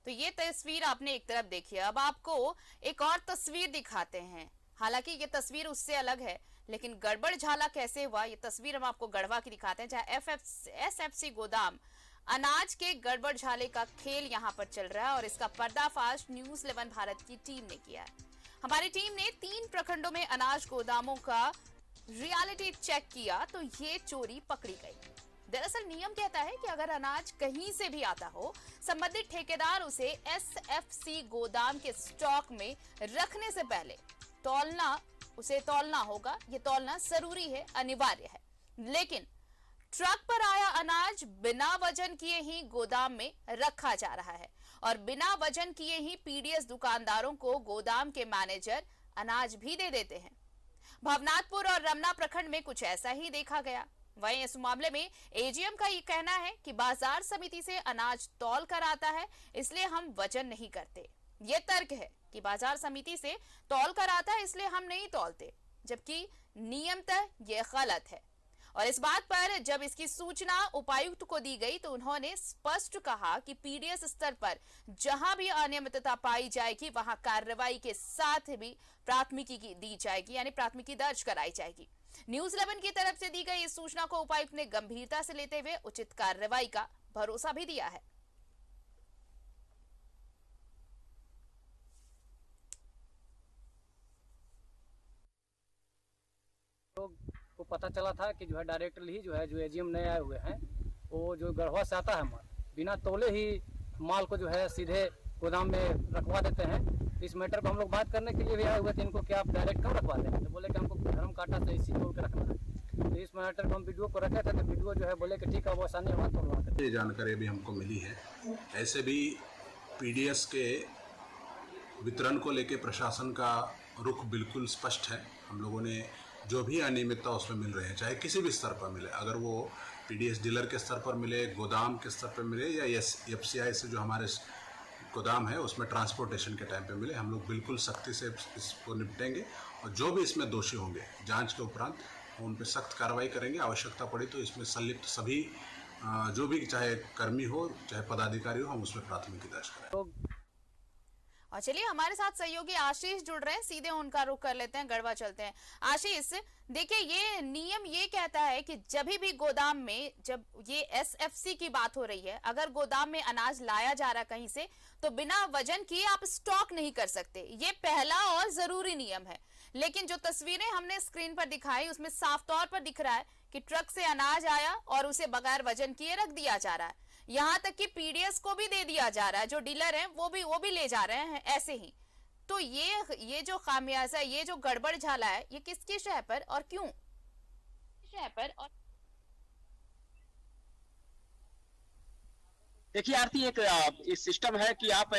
तो ये तस्वीर आपने एक तरफ देखी है, अब आपको एक और तस्वीर दिखाते हैं। हालांकि ये तस्वीर उससे अलग है, लेकिन गड़बड़ झाला कैसे हुआ ये तस्वीर हम आपको गढ़वा की दिखाते हैं, जहां एसएफसी गोदाम अनाज के गड़बड़ झाले का खेल यहां पर चल रहा है और इसका पर्दाफाश न्यूज 11 भारत की टीम ने किया है। हमारी टीम ने 3 प्रखंडों में अनाज गोदामों का रियलिटी चेक किया तो ये चोरी पकड़ी गई। दरअसल नियम कहता है कि अगर अनाज कहीं से भी आता हो, संबंधित ठेकेदार उसे एसएफसी गोदाम के स्टॉक में रखने से पहले तौलना होगा। ये तौलना जरूरी है, अनिवार्य है। लेकिन ट्रक पर आया अनाज बिना वजन किए ही गोदाम में रखा जा रहा है और बिना वजन किए ही पीडीएस दुकानदारों को गोदाम के मैनेजर अनाज भी दे देते हैं। भवनाथपुर और रमना प्रखंड में कुछ ऐसा ही देखा गया। वहीं इस मामले में एजीएम का ये कहना है कि बाजार समिति से अनाज तौल कर आता है, इसलिए हम वजन नहीं करते। ये तर्क है कि बाजार समिति से तौल कर आता है, इसलिए हम नहीं तौलते, जबकि नियमतः ये गलत है। और इस बात पर जब इसकी सूचना उपायुक्त को दी गई तो उन्होंने स्पष्ट कहा कि पीडीएस स्तर पर जहां भी अनियमितता पाई जाएगी वहां कार्रवाई के साथ भी प्राथमिकी दी जाएगी, यानी प्राथमिकी दर्ज कराई जाएगी। न्यूज 11 की तरफ से दी गई इस सूचना को उपायुक्त ने गंभीरता से लेते हुए उचित कार्रवाई का भरोसा भी दिया है। को पता चला था कि जो है डायरेक्टली ही जो एजीएम नए आए हुए हैं, वो जो गढ़वा से आता है माल, बिना तोले ही माल को जो है सीधे गोदाम में रखवा देते हैं। इस मैटर पर हम लोग बात करने के लिए भी आए हुए थे इनको कि आप डायरेक्ट क्यों रखवा दें, तो बोले कि हमको धर्म काटा से इसी तोड़ के रखना है। तो इस मैटर को हम वीडियो को रखे थे, तो वीडियो जो है बोले कि ठीक है वो आसानी हुआ तो ये जानकारी भी हमको मिली है। ऐसे भी पीडीएस के वितरण को लेकर प्रशासन का रुख बिल्कुल स्पष्ट है। हम लोगों ने जो भी अनियमितता उसमें मिल रहे हैं, चाहे किसी भी स्तर पर मिले, अगर वो पीडीएस डीलर के स्तर पर मिले, गोदाम के स्तर पर मिले या एफसीआई से जो हमारे गोदाम है उसमें ट्रांसपोर्टेशन के टाइम पे मिले, हम लोग बिल्कुल सख्ती से इसको निपटेंगे और जो भी इसमें दोषी होंगे जांच के उपरांत उन पर सख्त कार्रवाई करेंगे। आवश्यकता पड़ी तो इसमें संलिप्त सभी जो भी चाहे कर्मी हो चाहे पदाधिकारी हो, हम उसमें प्राथमिकी दर्ज करें। और चलिए हमारे साथ सहयोगी आशीष जुड़ रहे हैं, सीधे उनका रुख कर लेते हैं, गढ़वा चलते हैं। आशीष, देखिए ये नियम ये कहता है कि जब भी गोदाम में, जब ये एसएफसी की बात हो रही है, अगर गोदाम में अनाज लाया जा रहा है कहीं से, तो बिना वजन किए आप स्टॉक नहीं कर सकते। ये पहला और जरूरी नियम है। लेकिन जो तस्वीरें हमने स्क्रीन पर दिखाई उसमें साफ तौर पर दिख रहा है कि ट्रक से अनाज आया और उसे बगैर वजन किए रख दिया जा रहा है। यहां तक कि पीडीएस को भी दे दिया जा रहा है, जो डीलर हैं वो भी ले जा रहे हैं ऐसे ही। तो ये जो खामियाजा, ये जो गड़बड़ झाला है, ये किसकी शय पर और क्यों? देखिए आरती, एक सिस्टम है कि आप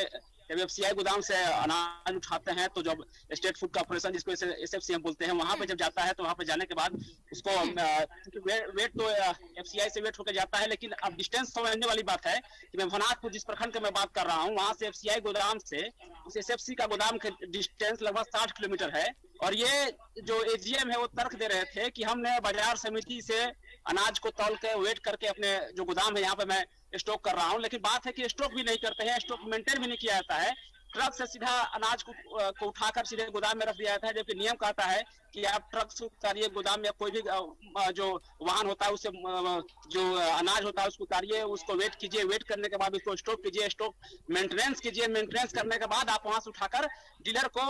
जब एफसीआई गोदाम से अनाज उठाते हैं तो जब स्टेट फूड कॉर्पोरेशन, जिसको एसएफसी हम बोलते हैं, वहां पे जब जाता है तो वहां पे जाने के बाद उसको वेट तो एफसीआई से वेट होकर जाता है। लेकिन अब डिस्टेंस समझने वाली बात है कि मैं भवनाथपुर जिस प्रखंड का मैं बात कर रहा हूँ, वहां से एफसीआई गोदाम से उस एसएफसी का गोदाम का डिस्टेंस लगभग 60 किलोमीटर है। और ये जो एजीएम है वो तर्क दे रहे थे कि हमने बाजार समिति से अनाज को तौल के वेट करके अपने जो गोदाम है यहाँ पे मैं स्टॉक कर रहा हूँ। लेकिन बात है कि स्टॉक भी नहीं करते हैं, स्टॉक मेंटेन भी नहीं किया जाता है। ट्रक से सीधा अनाज को उठाकर सीधे गोदाम में रख दिया जाता है, जबकि नियम कहता है कि आप ट्रक से उतारिए, गोदाम या कोई भी जो वाहन होता है उससे जो अनाज होता है उसको उतारिए, उसको वेट कीजिए, वेट करने के बाद उसको स्टॉक कीजिए, स्टॉक मेंटेनेंस कीजिए, मेंटेनेंस करने के बाद आप वहां से उठाकर डीलर को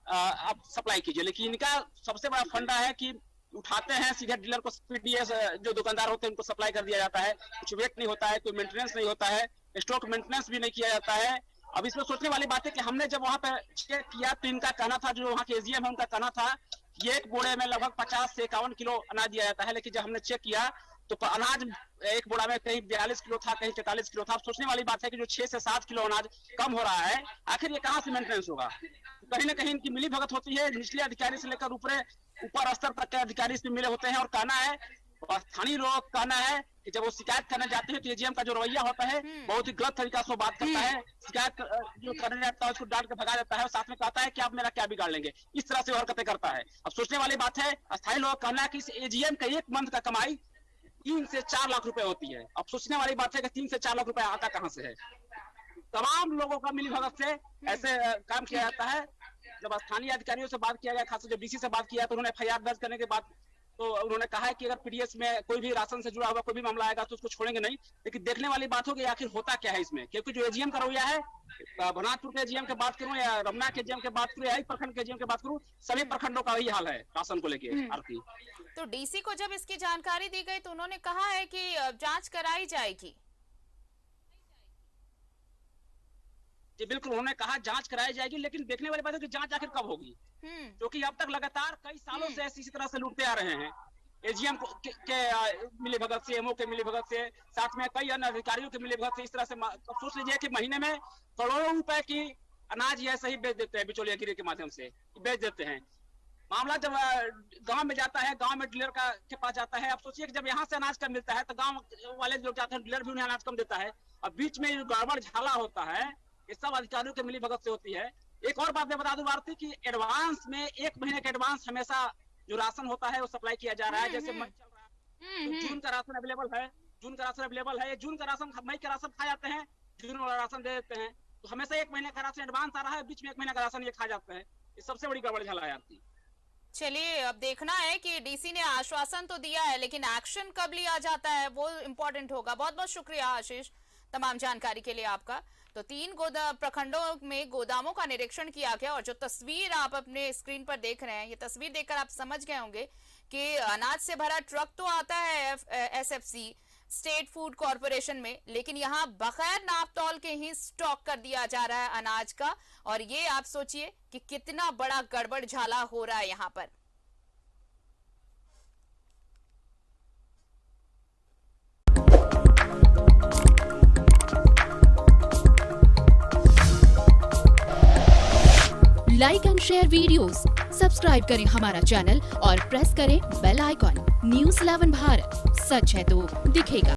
आप सप्लाई कीजिए। लेकिन इनका सबसे बड़ा फंडा है कि उठाते हैं सीधे डीलर को, पीडीएस जो दुकानदार होते हैं उनको सप्लाई कर दिया जाता है। कुछ वेट नहीं होता है, कोई मेंटेनेंस नहीं होता है, स्टॉक मेंटेनेंस भी नहीं किया जाता है। अब इसमें सोचने वाली बात है कि हमने जब वहां पर चेक किया तो इनका कहना था, जो वहाँ के एजीएम है उनका कहना था कि एक बोरे में लगभग 50 से 51 किलो अनाज दिया जाता है। लेकिन जब हमने चेक किया तो अनाज एक बोरा में कहीं 42 किलो था, कहीं 44 किलो था। अब सोचने वाली बात है कि जो 6 से 7 किलो अनाज कम हो रहा है, आखिर ये कहाँ से मेंटेनेंस होगा? कहीं ना कहीं इनकी मिली भगत होती है, निचले अधिकारी से लेकर ऊपर स्तर तक के अधिकारी इसमें मिले होते हैं। और कहना है, स्थानीय लोग कहना है कि जब वो शिकायत करने जाते हैं तो एजीएम का जो रवैया होता है बहुत ही गलत तरीका से बात करता है। शिकायत जो करने जाता है उसको डांट के भगा देता है और साथ में कहता है कि आप मेरा क्या बिगाड़ लेंगे, इस तरह से हरकतें करता है। अब सोचने वाली बात है, स्थानीय लोग कहना है कि इस एजीएम का एक मंथ का कमाई 3 से 4 लाख रुपए होती है। अब सोचने वाली बात है कि 3 से 4 लाख रुपए आता कहाँ से है? तमाम लोगों का मिली भगत से ऐसे काम किया जाता है। जब स्थानीय अधिकारियों से बात किया गया, खासकर जब डीसी से बात किया, तो उन्होंने एफआईआर दर्ज करने के बाद तो उन्होंने कहा है कि अगर पीडीएस में कोई भी राशन से जुड़ा हुआ कोई भी मामला आएगा तो उसको छोड़ेंगे नहीं। लेकिन देखने वाली बात होगी आखिर होता क्या है इसमें, क्योंकि जो एजीएम का रवैया है, भरनाथपुर के एजीएम की बात करूं या रमना के एजीएम की बात करूं या प्रखंड के एजीएम की बात करूं, सभी प्रखंडों का यही हाल है राशन को लेके। आरती, तो डीसी को जब इसकी जानकारी दी गई तो उन्होंने कहा है कि जांच कराई जाएगी। जी बिल्कुल, उन्होंने कहा जांच कराई जाएगी, लेकिन देखने वाली बात है कि जांच आखिर कब होगी, क्योंकि अब तक लगातार कई सालों से इसी तरह से लूटते आ रहे हैं। एजीएम के मिली भगत से, एमओ के मिली भगत से, साथ में कई अन्य अधिकारियों के मिली भगत से, इस तरह से सोच लीजिए कि महीने में करोड़ों रुपए की अनाज ये सही बेच देते हैं, बिचौलियागिरी के माध्यम से बेच देते हैं। मामला जब गांव में जाता है, गांव में डीलर के पास जाता है। अब सोचिए कि जब यहाँ से अनाज कम मिलता है तो गांव वाले लोग जाते हैं, डीलर भी उन्हें अनाज कम देता है। अब बीच में गड़बड़ झाला होता है, ये सब अधिकारियों के मिली भगत से होती है। एक और बात मैं बता दूं भारती की एडवांस में 1 महीने के एडवांस हमेशा जो राशन होता है वो सप्लाई किया जा रहा है। जैसे मई चल रहा है तो जून का राशन अवेलेबल है, जून का राशन मई का राशन खा जाते हैं, जून वाला राशन दे देते हैं। तो हमेशा 1 महीने का राशन एडवांस आ रहा है, बीच में 1 महीने का राशन ये खा जाते हैं। ये सबसे बड़ी गड़बड़ झाला है आपकी। चलिए अब देखना है कि डीसी ने आश्वासन तो दिया है, लेकिन एक्शन कब लिया जाता है वो इम्पोर्टेंट होगा। बहुत बहुत शुक्रिया आशीष तमाम जानकारी के लिए आपका। तो 3 प्रखंडों में गोदामों का निरीक्षण किया गया और जो तस्वीर आप अपने स्क्रीन पर देख रहे हैं, ये तस्वीर देखकर आप समझ गए होंगे कि अनाज से भरा ट्रक तो आता है एसएफसी स्टेट फूड कॉरपोरेशन में, लेकिन यहाँ बगैर नाप तौल के ही स्टॉक कर दिया जा रहा है अनाज का। और ये आप सोचिए कि कितना बड़ा गड़बड़ झाला हो रहा है यहाँ पर। Like and share videos, subscribe करें हमारा चैनल और प्रेस करें बेल आइकॉन। न्यूज़ 11 भारत, सच है तो दिखेगा।